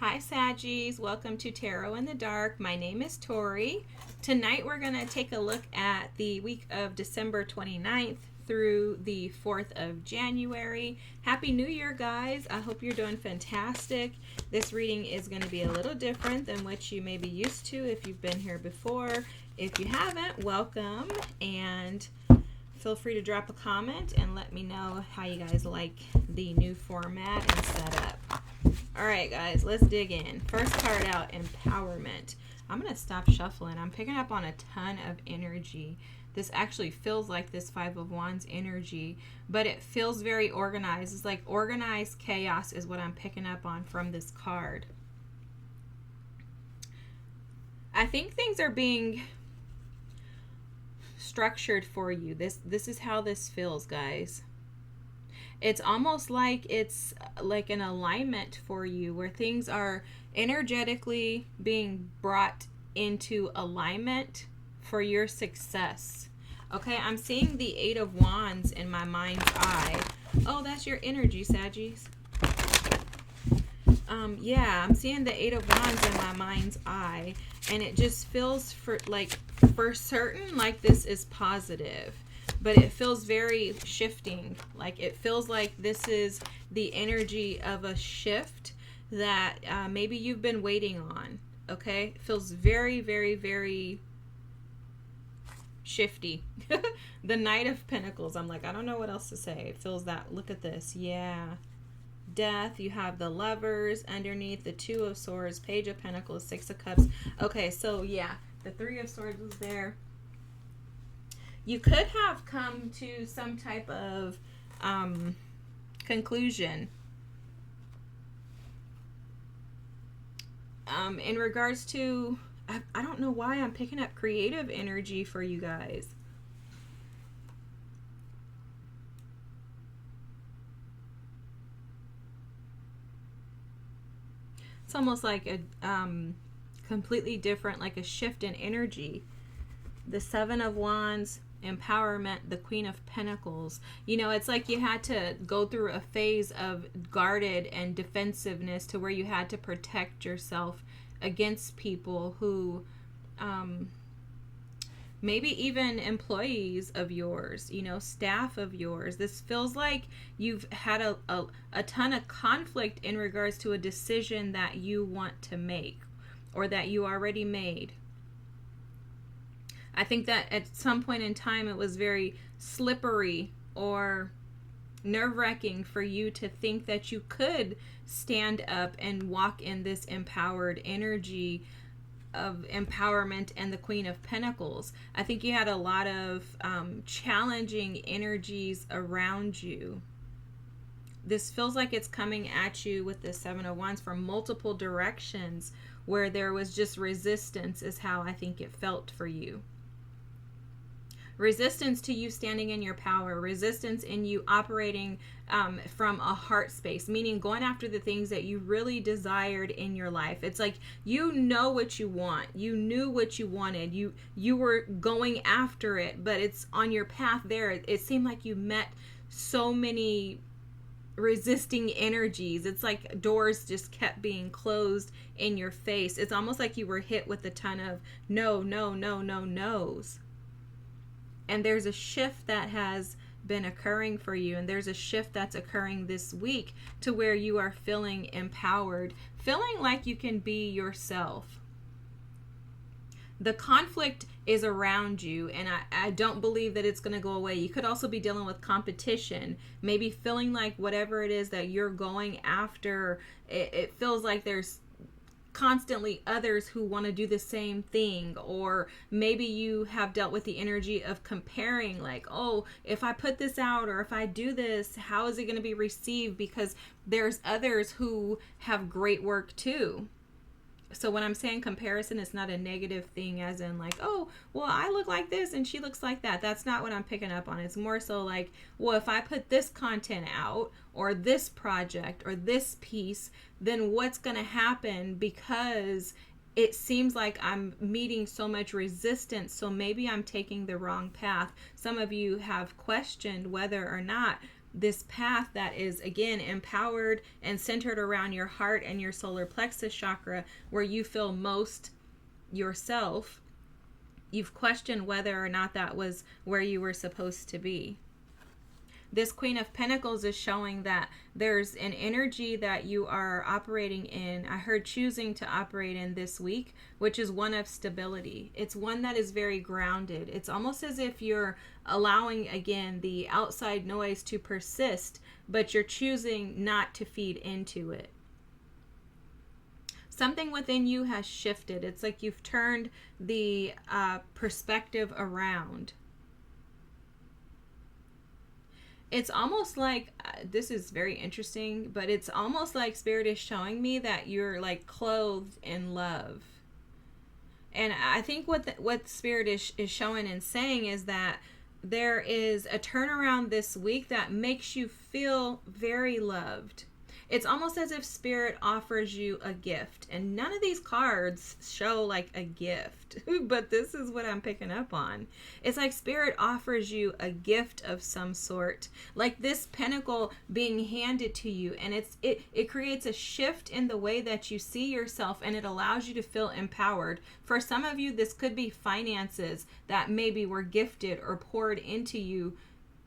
Hi Saggies, welcome to Tarot in the Dark. My name is Tori. Tonight we're going to take a look at the week of December 29th through the 4th of January. Happy New Year, guys. I hope you're doing fantastic. This reading is going to be a little different than what you may be used to if you've been here before. If you haven't, welcome, and feel free to drop a comment and let me know how you guys like the new format and setup. All right, guys, let's dig in. First card out, empowerment. I'm going to stop shuffling. I'm picking up on a ton of energy. This actually feels like this Five of Wands energy, but it feels very organized. It's like organized chaos is what I'm picking up on from this card. I think things are being structured for you. This is how this feels, guys. It's almost like it's like an alignment for you where things are energetically being brought into alignment for your success. Okay, I'm seeing the Eight of Wands in my mind's eye. Oh, that's your energy, Saggies. Yeah, I'm seeing the Eight of Wands in my mind's eye, and it just feels for certain like this is positive. But it feels very shifting. Like it feels like this is the energy of a shift that maybe you've been waiting on. Okay? It feels very, very, very shifty. The Knight of Pentacles. I'm like, I don't know what else to say. It feels that. Look at this. Yeah. Death. You have the Lovers underneath. The Two of Swords. Page of Pentacles. Six of Cups. Okay, so yeah. The Three of Swords was there. You could have come to some type of conclusion in regards to, I don't know why I'm picking up creative energy for you guys. It's almost like a completely different, like a shift in energy. The Seven of Wands, empowerment, the Queen of Pentacles. You know, it's like you had to go through a phase of guarded and defensiveness to where you had to protect yourself against people who maybe even employees of yours, you know, staff of yours. This feels like you've had a ton of conflict in regards to a decision that you want to make or that you already made. I think that at some point in time it was very slippery or nerve-wracking for you to think that you could stand up and walk in this empowered energy of empowerment and the Queen of Pentacles. I think you had a lot of challenging energies around you. This feels like it's coming at you with the Seven of Wands from multiple directions where there was just resistance is how I think it felt for you. Resistance to you standing in your power, resistance in you operating from a heart space, meaning going after the things that you really desired in your life. It's like you know what you want. You knew what you wanted. You were going after it, but it's on your path there. It seemed like you met so many resisting energies. It's like doors just kept being closed in your face. It's almost like you were hit with a ton of no, no, no, no, no's. And there's a shift that has been occurring for you, and there's a shift that's occurring this week to where you are feeling empowered, feeling like you can be yourself. The conflict is around you, and I don't believe that it's going to go away. You could also be dealing with competition, maybe feeling like whatever it is that you're going after, it feels like there's constantly others who want to do the same thing, or maybe you have dealt with the energy of comparing, like, oh, if I put this out or if I do this, how is it going to be received, because there's others who have great work too. So when I'm saying comparison, it's not a negative thing as in like, oh, well, I look like this and she looks like that. That's not what I'm picking up on. It's more so like, well, if I put this content out or this project or this piece, then what's going to happen, because it seems like I'm meeting so much resistance, so maybe I'm taking the wrong path. Some of you have questioned whether or not this path that is, again, empowered and centered around your heart and your solar plexus chakra, where you feel most yourself, you've questioned whether or not that was where you were supposed to be. This Queen of Pentacles is showing that there's an energy that you are operating in. I heard choosing to operate in this week, which is one of stability. It's one that is very grounded. It's almost as if you're allowing, again, the outside noise to persist, but you're choosing not to feed into it. Something within you has shifted. It's like you've turned the perspective around. It's almost like, this is very interesting, but it's almost like Spirit is showing me that you're like clothed in love. And I think what Spirit is showing and saying is that there is a turnaround this week that makes you feel very loved. It's almost as if Spirit offers you a gift. And none of these cards show like a gift, but this is what I'm picking up on. It's like Spirit offers you a gift of some sort, like this pentacle being handed to you. And it creates a shift in the way that you see yourself, and it allows you to feel empowered. For some of you, this could be finances that maybe were gifted or poured into you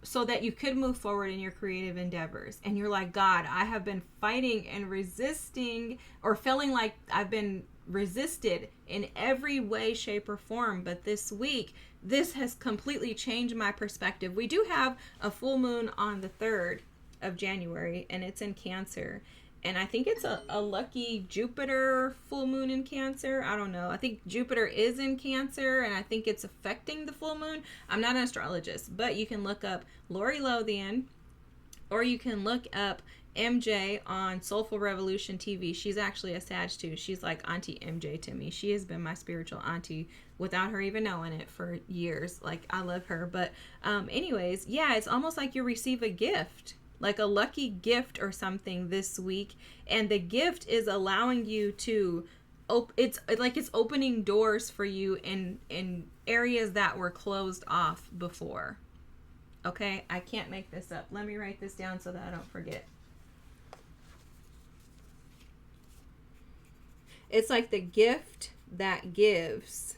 so that you could move forward in your creative endeavors. And you're like, God, I have been fighting and resisting, or feeling like I've been resisted in every way, shape, or form. But this week, this has completely changed my perspective. We do have a full moon on the 3rd of January, and it's in Cancer. And I think it's a lucky Jupiter full moon in Cancer. I don't know. I think Jupiter is in Cancer, and I think it's affecting the full moon. I'm not an astrologist, but you can look up Lori Lothian, or you can look up MJ on Soulful Revolution TV. She's actually a Sag too. She's like Auntie MJ to me. She has been my spiritual auntie without her even knowing it for years. Like, I love her. But anyways, yeah, it's almost like you receive a gift, like a lucky gift or something this week, and the gift is allowing you to it's like it's opening doors for you in areas that were closed off before. Okay, I can't make this up. Let me write this down so that I don't forget. It's like the gift that gives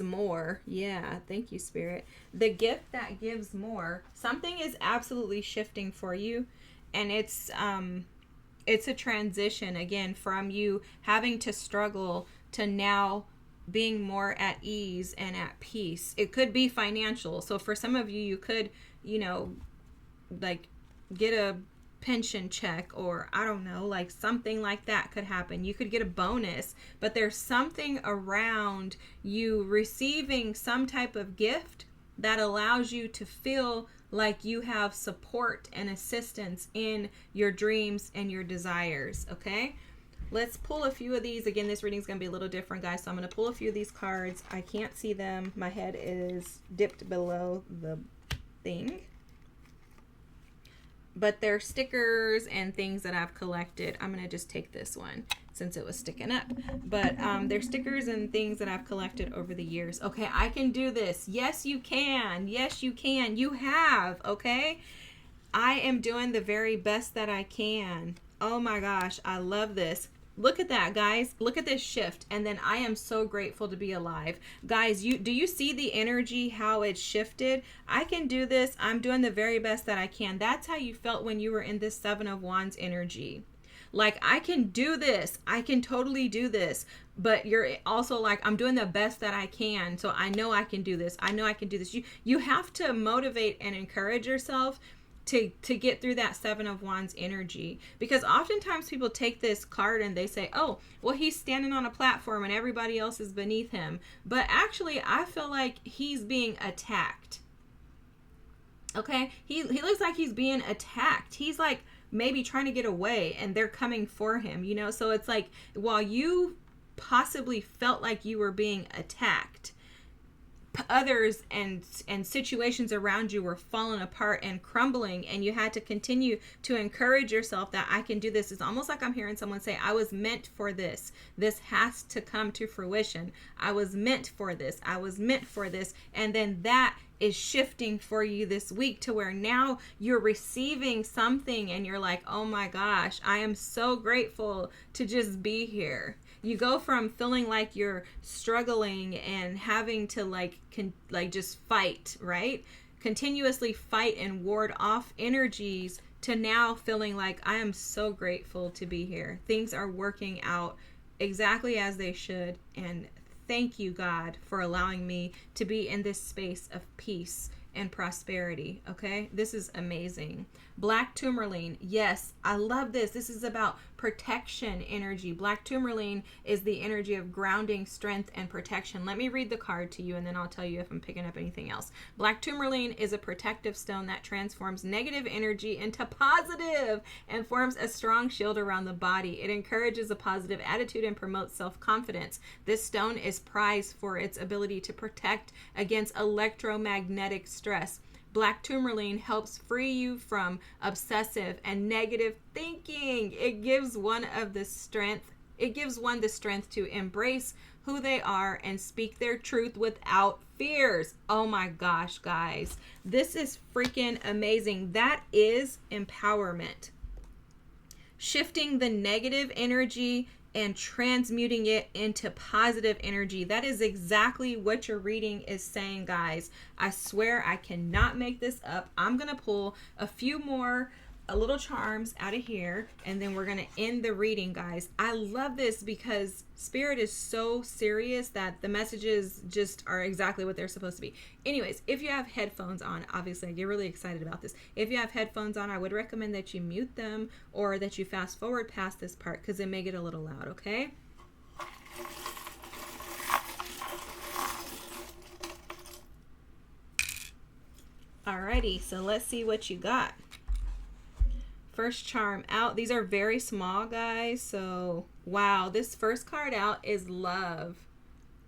more. Yeah, thank you, Spirit. The gift that gives more. Something is absolutely shifting for you, and it's a transition, again, from you having to struggle to now being more at ease and at peace. It could be financial. So for some of you, you could, like get a pension check, or I don't know, like something like that could happen. You could get a bonus, but there's something around you receiving some type of gift that allows you to feel like you have support and assistance in your dreams and your desires. Okay, let's pull a few of these. Again, this reading is going to be a little different, guys, so I'm going to pull a few of these cards. I can't see them. My head is dipped below the thing, but they're stickers and things that I've collected. I'm going to just take this one since it was sticking up. But they're stickers and things that I've collected over the years. Okay, I can do this. Yes, you can. Yes, you can. You have, okay? I am doing the very best that I can. Oh my gosh, I love this. Look at that, guys. Look at this shift. And then I am so grateful to be alive. Guys, do you see the energy, how it shifted? I can do this. I'm doing the very best that I can. That's how you felt when you were in this 7 of Wands energy. Like, I can do this. I can totally do this. But you're also like, I'm doing the best that I can. So I know I can do this. I know I can do this. You have to motivate and encourage yourself to get through that 7 of Wands energy, because oftentimes people take this card and they say, oh, well, he's standing on a platform and everybody else is beneath him. But actually, I feel like he's being attacked. Okay, he looks like he's being attacked. He's like maybe trying to get away and they're coming for him, so it's like, while you possibly felt like you were being attacked, others and situations around you were falling apart and crumbling, and you had to continue to encourage yourself that I can do this. It's almost like I'm hearing someone say, I was meant for this. This has to come to fruition. I was meant for this. I was meant for this. And then that is shifting for you this week to where now you're receiving something and you're like, oh my gosh, I am so grateful to just be here. You go from feeling like you're struggling and having to like just fight, right? Continuously fight and ward off energies to now feeling like I am so grateful to be here. Things are working out exactly as they should, and thank you, God, for allowing me to be in this space of peace and prosperity. Okay, this is amazing. Black tourmaline, yes, I love this. This is about protection energy. Black tourmaline is the energy of grounding, strength, and protection. Let me read the card to you, and then I'll tell you if I'm picking up anything else. Black tourmaline is a protective stone that transforms negative energy into positive and forms a strong shield around the body. It encourages a positive attitude and promotes self-confidence. This stone is prized for its ability to protect against electromagnetic stress. Black tourmaline helps free you from obsessive and negative thinking. It gives one the strength to embrace who they are and speak their truth without fears. Oh my gosh, guys. This is freaking amazing. That is empowerment. Shifting the negative energy and transmuting it into positive energy. That is exactly what your reading is saying, guys. I swear I cannot make this up. I'm going to pull a few more little charms out of here, and then we're going to end the reading, guys. I love this because Spirit is so serious that the messages just are exactly what they're supposed to be. Anyways, if you have headphones on, obviously I get really excited about this. If you have headphones on, I would recommend that you mute them or that you fast forward past this part because it may get a little loud, okay? Alrighty, so let's see what you got. First charm out. These are very small, guys. So, wow. This first card out is love.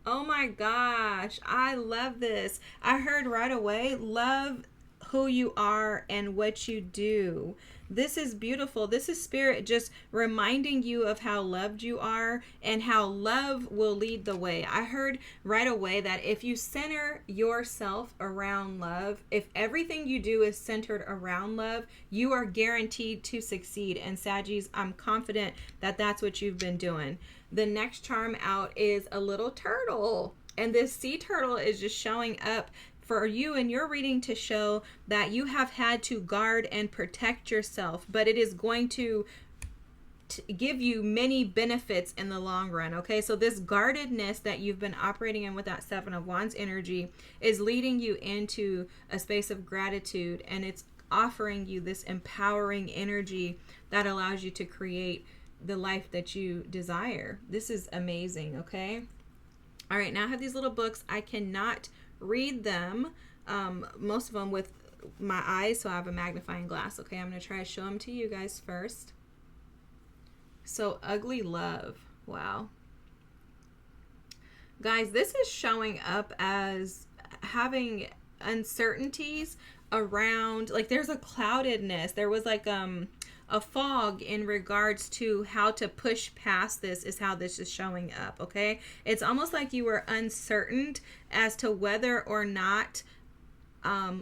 Oh my gosh. I love this. I heard right away, love who you are and what you do. This is beautiful. This is Spirit just reminding you of how loved you are and how love will lead the way. I heard right away that if you center yourself around love, if everything you do is centered around love, you are guaranteed to succeed. And Saggies, I'm confident that that's what you've been doing. The next charm out is a little turtle. And this sea turtle is just showing up for you in your reading to show that you have had to guard and protect yourself, but it is going to give you many benefits in the long run. Okay, so this guardedness that you've been operating in with that Seven of Wands energy is leading you into a space of gratitude, and it's offering you this empowering energy that allows you to create the life that you desire. This is amazing. Okay, all right, now I have these little books. I cannot read them, most of them with my eyes, so I have a magnifying glass. Okay, I'm going to try to show them to you guys first. So, ugly love. Wow. Guys, this is showing up as having uncertainties around, like there's a cloudedness. There was like a fog in regards to how to push past this is how this is showing up. Okay, it's almost like you were uncertain as to whether or not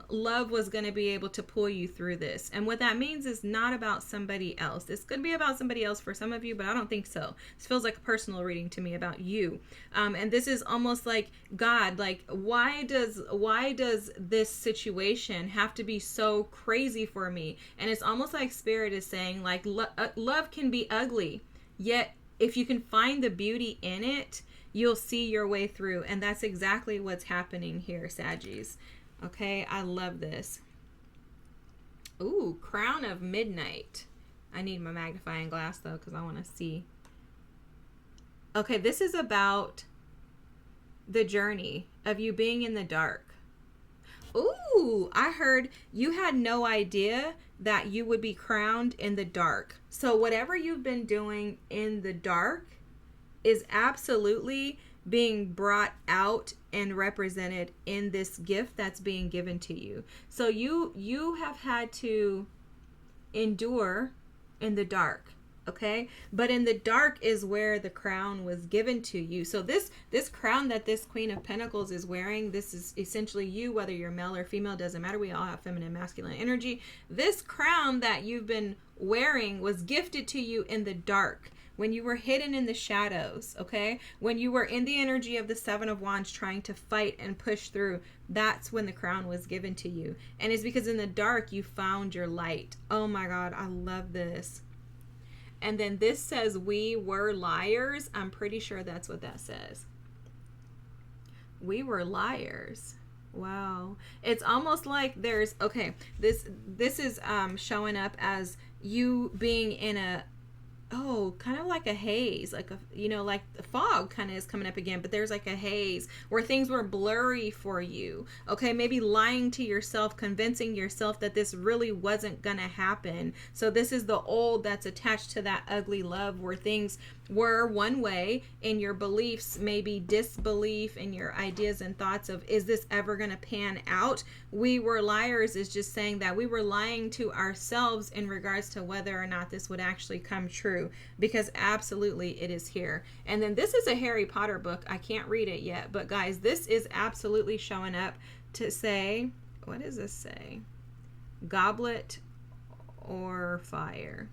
love was going to be able to pull you through this. And what that means is not about somebody else. This could be about somebody else for some of you, but I don't think so. This feels like a personal reading to me about you. And this is almost like, God, like, why does this situation have to be so crazy for me? And it's almost like Spirit is saying, like, love can be ugly, yet if you can find the beauty in it, you'll see your way through. And that's exactly what's happening here, Saggies. Okay, I love this. Ooh, Crown of Midnight. I need my magnifying glass, though, because I want to see. Okay, this is about the journey of you being in the dark. Ooh, I heard you had no idea that you would be crowned in the dark. So whatever you've been doing in the dark is absolutely being brought out and represented in this gift that's being given to you. So you have had to endure in the dark. Okay, but in the dark is where the crown was given to you. So this crown that this Queen of Pentacles is wearing, this is essentially you, whether you're male or female, doesn't matter. We all have feminine, masculine energy. This crown that you've been wearing was gifted to you in the dark, when you were hidden in the shadows. Okay, when you were in the energy of the Seven of Wands trying to fight and push through, that's when the crown was given to you. And it's because in the dark you found your light. Oh my God, I love this. And then this says, we were liars. I'm pretty sure that's what that says. We were liars. Wow. It's almost like there's, okay, this is showing up as you being in a, kind of like a haze, like like the fog kind of is coming up again, but there's like a haze where things were blurry for you. Okay, maybe lying to yourself, convincing yourself that this really wasn't gonna happen. So this is the old that's attached to that ugly love, where things were one way in your beliefs, maybe disbelief in your ideas and thoughts of, is this ever going to pan out? We were liars is just saying that we were lying to ourselves in regards to whether or not this would actually come true, because absolutely it is here. And then this is a Harry Potter book. I can't read it yet, but guys, this is absolutely showing up to say, what does this say? Goblet or fire.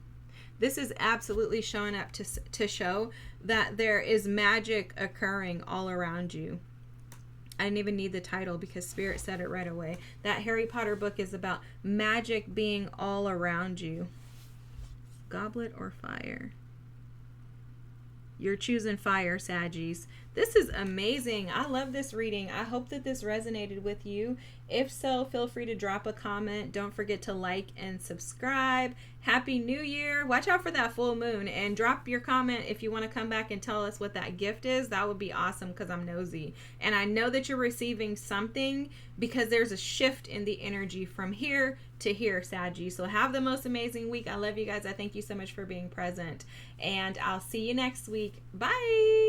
This is absolutely showing up to show that there is magic occurring all around you. I didn't even need the title because Spirit said it right away. That Harry Potter book is about magic being all around you. Goblet or fire? You're choosing fire, Saggies. This is amazing. I love this reading. I hope that this resonated with you. If so, feel free to drop a comment. Don't forget to like and subscribe. Happy New Year. Watch out for that full moon, and drop your comment if you want to come back and tell us what that gift is. That would be awesome, because I'm nosy. And I know that you're receiving something, because there's a shift in the energy from here to here, Saggy. So have the most amazing week. I love you guys. I thank you so much for being present. And I'll see you next week. Bye.